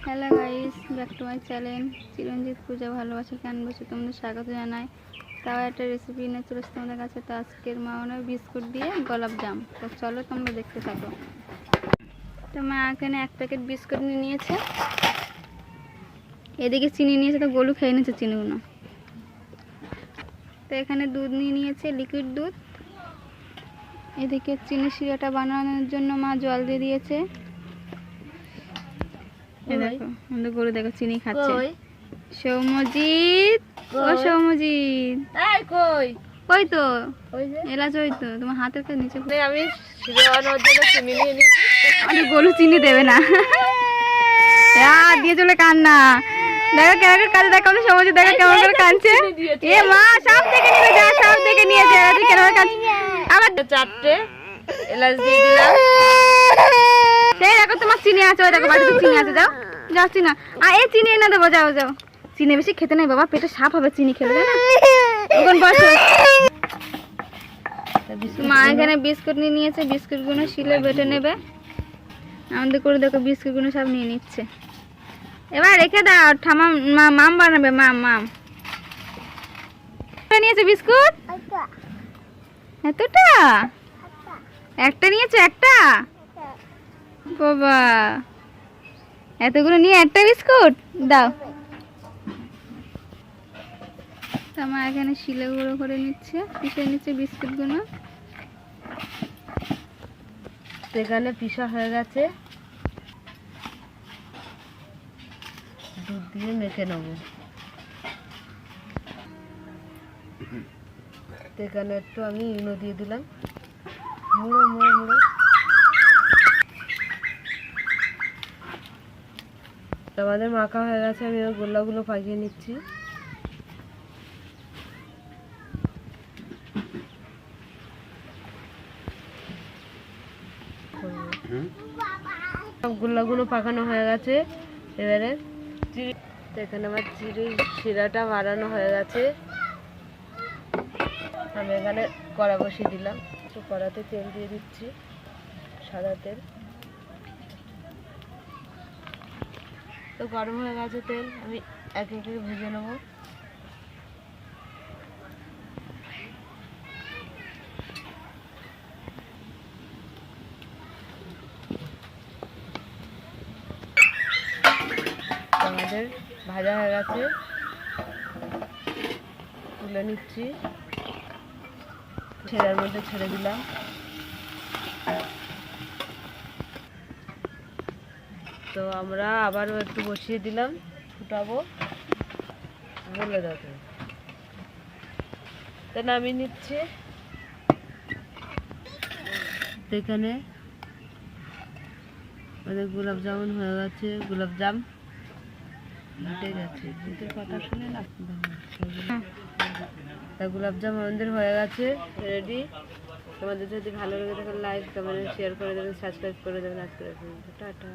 Hello guys, back to my channel Chiranjit পূজা ভালোবাসা কেন বসে তোমাদের স্বাগত জানাই। তাও একটা রেসিপি নিয়ে চলে এসেছি তোমাদের কাছে। তো আজকের মা বিস্কুট দিয়ে গোলাপ জাম। তো চলো তোমরা দেখতে থাকো। তো মা এখানে 1 প্যাকেট বিস্কুট নিয়ে নিয়েছে, এদিকে চিনি নিয়েছে, তো গোলু খেয়ে নিয়েছে চিনিগুলো। তো এখানে দুধ নিয়ে নিয়েছে, লিকুইড দুধ। এদিকে চিনি শিরাটা বানানোর জন্য মা জল দিয়ে দিয়েছে। দেখো আমাদের গরু দেখো চিনি খাচ্ছে। সৌমজিৎ, ও সৌমজিৎ, কই তো এলাচ, ওই তো তোমার হাতের কাছে নিচে। আমি শিরা বানানোর জন্য চিনি নিয়ে নিয়েছি। আমাদের গরু চিনি দেবে না, দিয়ে চলে কান্না। দেখো কেমন কাজে, দেখো আমাদের সৌমজিৎ দেখো কেমন করে কাঁদছে। এ মা সব দেখে নিয়ে যা, সব দেখে নিয়েছে কেমন কাঁদছে। আবার 4টে এলাচ দিয়ে দিলাম। সেই দেখো তোমার চিনি আছে, ওই দেখো বাড়িতে চিনি আছে, যাও যাও চিনি। এই চিনি এনে দেবো, যাও যাও। চিনি বেশি খেতে নেই বাবা, পেটে সাপ হবে চিনি খেলে, না এখন বসো। মা এখানে বিস্কুট নিয়ে নিয়েছে, বিস্কুটগুলো শিলে বেটে নেবে। আমাদের করে দেখো বিস্কুটগুলো সব নিয়ে নিচ্ছে। এবার রেখে দাও, ঠামা মাম বানাবে, মাম নিয়েছে বিস্কুট এতটা, একটা নিয়েছে, একটা বাবা এতগুলো নিয়ে একটা বিস্কুট দাও। আমার এখানে শিলে গুঁড়ো করে নিচ্ছে, পিষে নিচ্ছে বিস্কুটগুলো। এখানে পিষা হয়ে গেছে, দুধ দিয়ে মেখে নেব। এখানে একটু আমি ইনো দিয়ে দিলাম, মুড়ো মুড়ো মুড়ো। আমাদের মাখা হয়ে গেছে, আমি ওই গোল্লাগুলো পাকিয়ে নিচ্ছি। গোল্লাগুলো পাকানো হয়ে গেছে। এবারে এখানে আমার চিড়ির শিরাটা বানানো হয়ে গেছে। আমি এখানে কড়া বসিয়ে দিলাম, তো কড়াতে তেল দিয়ে দিচ্ছি, সাদা তেল। তো গরম হয়ে গেছে তেল, আমি একে একে ভেজে নেব। আমাদের ভাজা হয়ে গেছে, তুলে নিচ্ছি, ছেলের মধ্যে ছেড়ে দিলাম। তো আমরা আবারও একটু বসিয়ে দিলাম, ফুটাবো, বলে যাবে। তো নামিয়ে নিচ্ছে। এখানে আমাদের গোলাপ জামুন হয়ে গেছে, গোলাপ জাম ফুটে গেছে, কথা শুনে না। গোলাপ জাম আমাদের হয়ে গেছে, রেডি। তোমাদের যদি ভালো লেগে থাকে লাইক কমেন্ট শেয়ার করে দেবেন, সাবস্ক্রাইব করে দেবেন। আজকে টাটা।